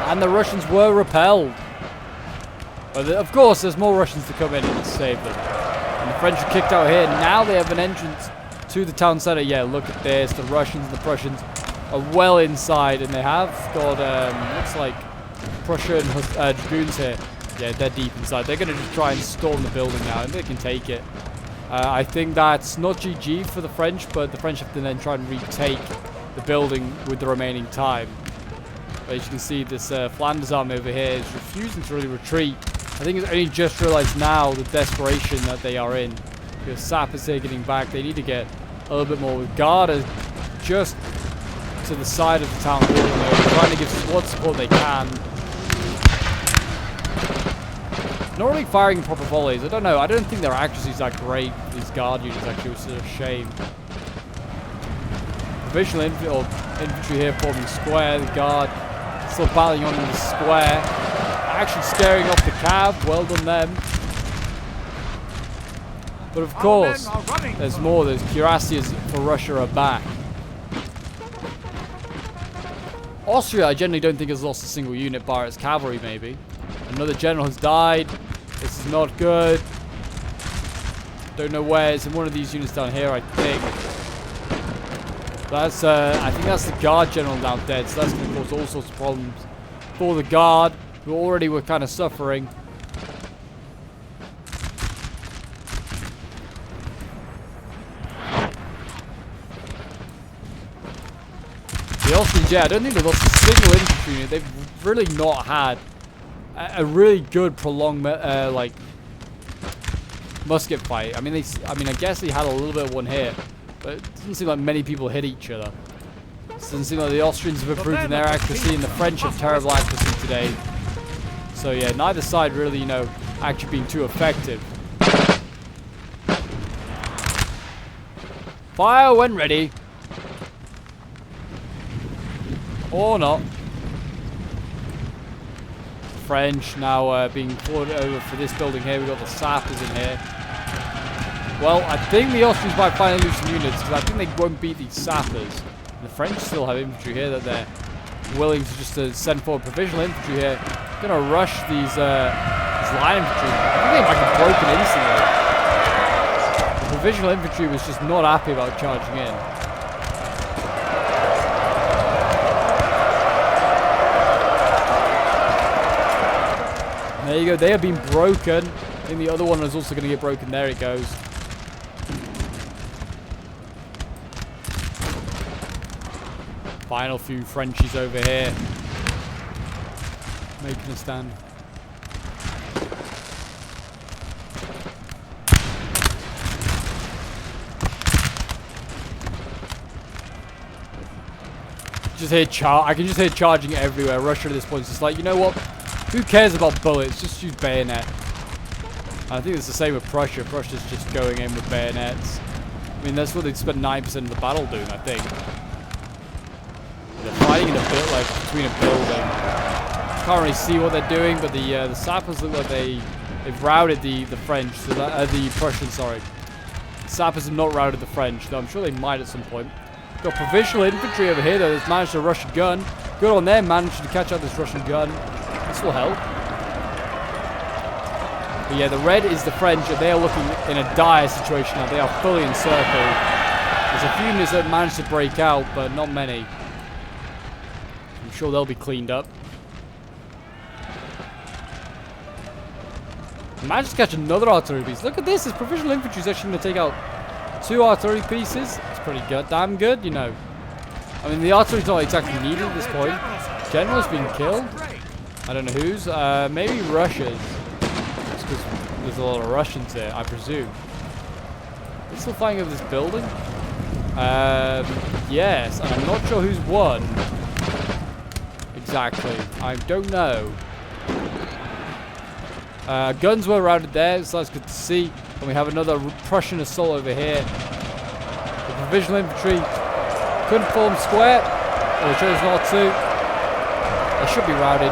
And the Russians were repelled. But of course, there's more Russians to come in and save them. And the French are kicked out here. Now they have an entrance to the town center. Yeah, look at this. The Russians and the Prussians are well inside. And they have got, looks like Prussian dragoons here. Yeah, they're deep inside. They're going to just try and storm the building now. And they can take it. I think that's not GG for the French. But the French have to then try and retake the building with the remaining time. But as you can see, this Flanders army over here is refusing to really retreat. I think it's only just realized now the desperation that they are in. Because sappers here getting back. They need to get a little bit more. With Garda just to the side of the town hall. They're trying to give what support they can. Not really firing proper volleys. I don't know. I don't think their accuracy is that great. These guard units actually, was a shame. Provisional infantry here forming square. The guard still battling on in the square. Actually scaring off the cab. Well done them. But of course, there's more. Those cuirassiers for Russia are back. Austria, I generally don't think has lost a single unit, bar its cavalry maybe. Another general has died. This is not good. Don't know where. It's in one of these units down here, I think. That's, I think that's the guard general now dead, so that's going to cause all sorts of problems for the guard, who already were kind of suffering. The Austrians, yeah, I don't think they've lost a single infantry unit. They've really not had a really good prolonged, like, musket fight. I mean, I guess they had a little bit of one here. But it doesn't seem like many people hit each other. It doesn't seem like the Austrians have improved in their accuracy, and the French have terrible accuracy today. So yeah, neither side really, you know, actually being too effective. Fire when ready. Or not. French now being forwarded over for this building here. We've got the sappers in here. Well, I think the Austrians might finally lose some units, because I think they won't beat these sappers. The French still have infantry here that they're willing to just send forward provisional infantry here. Gonna rush these line infantry. I think they might get broken instantly. The provisional infantry was just not happy about charging in. And there you go. They have been broken. I think the other one is also going to get broken. There it goes. Final few Frenchies over here. Making a stand. I can just hear charging everywhere. Russia at this point is just like, you know what? Who cares about bullets? Just use bayonet. I think it's the same with Prussia. Prussia's just going in with bayonets. I mean, that's what they'd spend 9% of the battle doing, I think. They're fighting in a bit, like between a building. Can't really see what they're doing, but the sappers look like they've routed the French, so that, the Prussians, sorry. The sappers have not routed the French, though I'm sure they might at some point. Got provisional infantry over here, though, that's managed to rush a gun. Good on them, managed to catch out this Russian gun. This will help. But yeah, the red is the French, and they are looking in a dire situation now. They are fully encircled. There's a few units that managed to break out, but not many. I'm sure they'll be cleaned up. Managed to catch another artillery piece. Look at this. This provisional infantry is actually going to take out 2 artillery pieces. It's pretty good. Damn good, you know. I mean, the artillery's not exactly needed at this point. General's been killed. I don't know whose. Maybe Russia's. Just because there's a lot of Russians here, I presume. They're still fighting over this building? Yes. And I'm not sure who's won. Exactly. I don't know. Guns were routed there, so that's good to see. And we have another Prussian assault over here. The provisional infantry Couldn't form square. Or they chose not to. They should be routed.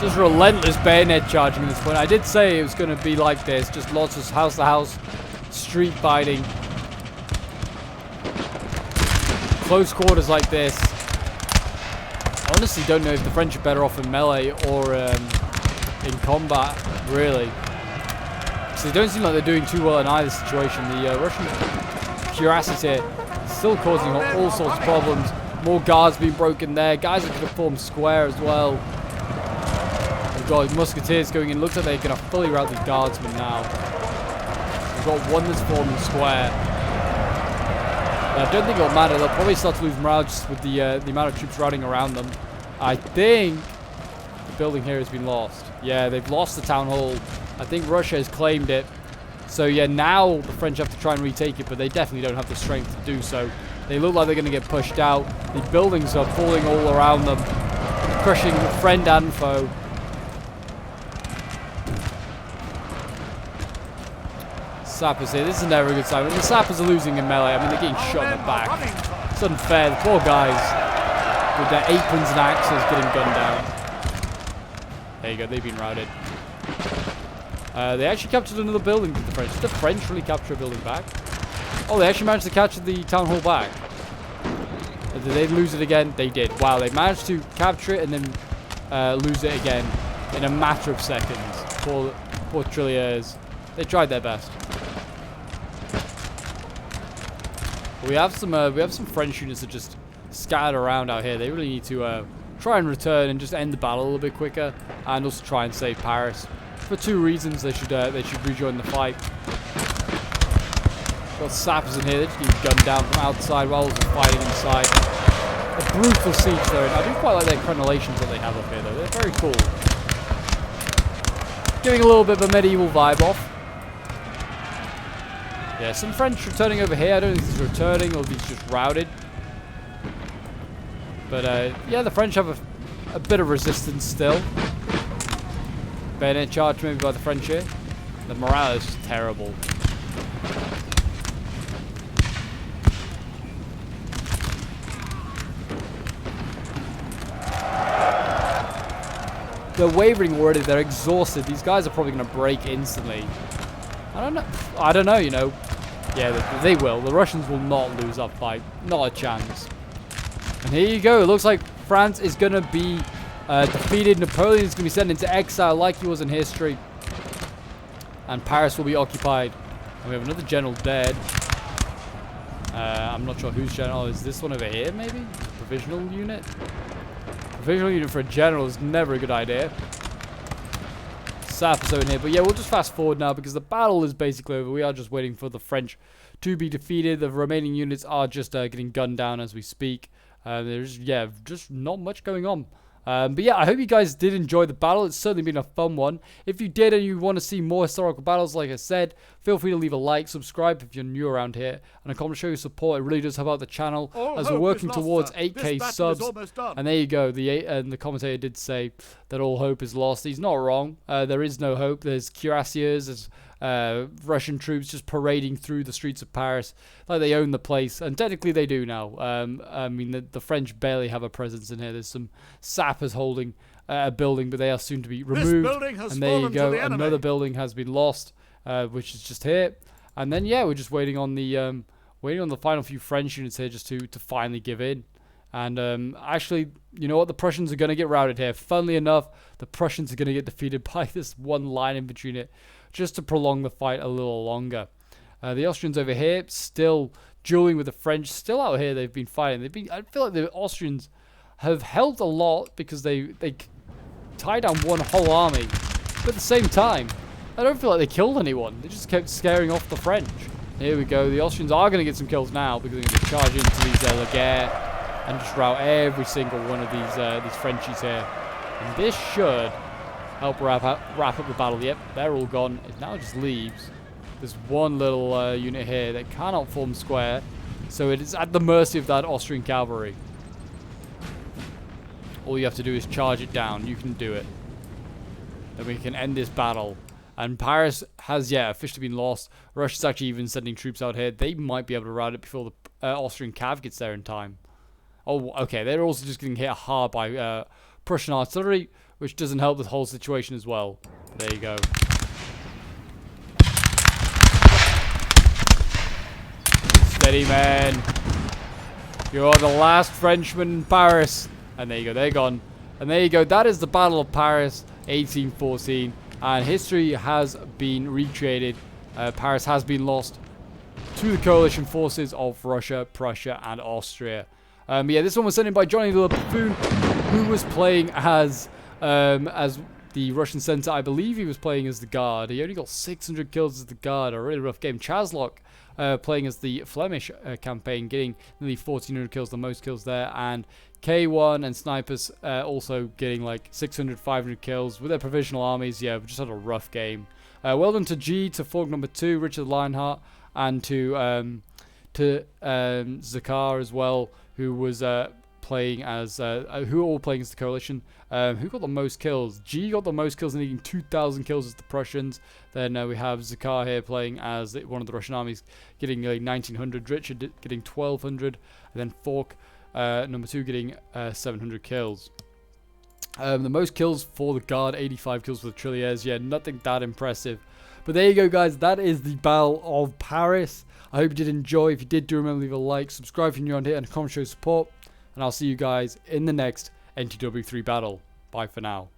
Just relentless bayonet charging at this point. I did say it was going to be like this. Just lots of house-to-house street fighting. Close quarters like this. I honestly don't know if the French are better off in melee or in combat, really. So they don't seem like they're doing too well in either situation. The Russian cuirassiers here still causing all sorts of problems. More guards being broken there. Guys are going to form square as well. We've got musketeers going in. Looks like they're going to fully rout the guardsmen now. We've got one that's forming square. But I don't think it'll matter. They'll probably start to lose morale just with the amount of troops routing around them. I think the building here has been lost. Yeah, they've lost the town hall. I think Russia has claimed it. So yeah, now the French have to try and retake it, but they definitely don't have the strength to do so. They look like they're going to get pushed out. The buildings are falling all around them, crushing friend and foe. Sappers here. This is never a good sign. The sappers are losing in melee. I mean, they're getting shot in the back. It's unfair. The poor guys with their aprons and axes getting gunned down. There you go. They've been routed. They actually captured another building, did the French. Did the French really capture a building back? Oh, they actually managed to capture the town hall back. Did they lose it again? They did. Wow, they managed to capture it and then lose it again in a matter of seconds. Poor Trilliers. They tried their best. We have some French units that just scattered around out here. They really need to try and return and just end the battle a little bit quicker, and also try and save Paris. For two reasons, they should rejoin the fight. Got sappers in here. They just get gunned down from outside while also fighting inside. A brutal siege there. I do quite like their crenellations that they have up here, though. They're very cool. Giving a little bit of a medieval vibe off. Yeah, some French returning over here. I don't think he's returning or he's just routed. But yeah, the French have a bit of resistance still. Bayonet charge maybe by the French here. The morale is just terrible. They're wavering already. They're exhausted. These guys are probably going to break instantly. I don't know, you know. Yeah, they will. The Russians will not lose that fight. Not a chance. And here you go. It looks like France is going to be defeated. Napoleon is going to be sent into exile like he was in history. And Paris will be occupied. And we have another general dead. I'm not sure whose general. Is this one over here, maybe? Provisional unit? Provisional unit for a general is never a good idea. Sappers over here. But yeah, we'll just fast forward now because the battle is basically over. We are just waiting for the French to be defeated. The remaining units are just getting gunned down as we speak. There's, yeah, just not much going on. But yeah, I hope you guys did enjoy the battle. It's certainly been a fun one. If you did and you want to see more historical battles, like I said, feel free to leave a like, subscribe if you're new around here, and I comment show your support. It really does help out the channel as we're working towards 8K subs. And there you go. The commentator did say that all hope is lost. He's not wrong. There is no hope. There's cuirassiers, there's Russian troops just parading through the streets of Paris like they own the place, and technically they do now. I mean, the French barely have a presence in here. There's some sappers holding a building, but they are soon to be removed. And there you go, another building has been lost, which is just here. And then yeah, we're just waiting on the final few French units here just to finally give in. And actually, you know what? The Prussians are going to get routed here. Funnily enough, the Prussians are going to get defeated by this one line infantry unit just to prolong the fight a little longer. The Austrians over here still dueling with the French. Still out here, they've been fighting. I feel like the Austrians have helped a lot because they tied down one whole army. But at the same time, I don't feel like they killed anyone. They just kept scaring off the French. Here we go. The Austrians are going to get some kills now because they're going to charge into these La Guerre and just rout every single one of these Frenchies here. And this should help wrap up the battle. Yep, they're all gone. It now just leaves this one little unit here that cannot form square. So it is at the mercy of that Austrian cavalry. all you have to do is charge it down. You can do it. Then we can end this battle. And Paris has, officially been lost. Russia's actually even sending troops out here. They might be able to rout it before the Austrian cav gets there in time. Oh, okay. They're also just getting hit hard by Prussian artillery, which doesn't help the whole situation as well. There you go. Steady, man. You're the last Frenchman in Paris. And there you go. They're gone. And there you go. That is the Battle of Paris, 1814. And history has been recreated. Paris has been lost to the coalition forces of Russia, Prussia, and Austria. This one was sent in by Johnny the Buffoon, who was playing as the Russian center. I believe he was playing as the guard. He only got 600 kills as the guard. A really rough game. Chaslock playing as the Flemish campaign, getting nearly 1,400 kills, the most kills there. And K1 and Snipers also getting like 600, 500 kills with their provisional armies. Yeah, we just had a rough game. Well done to G, to Fork number 2, Richard Lionheart, and to Zakar as well, who was playing as who are all playing as the coalition. Who got the most kills? G got the most kills, needing 2,000 kills as the Prussians. Then we have Zakar here playing as one of the Russian armies, getting nearly 1,900. Richard getting 1,200, and then Fork number 2 getting 700 kills. The most kills for the guard, 85 kills for the Trilliers. Yeah, nothing that impressive. But there you go, guys. That is the Battle of Paris. I hope you did enjoy. If you did, do remember to leave a like, subscribe if you're new around here, and comment show support. And I'll see you guys in the next NTW3 battle. Bye for now.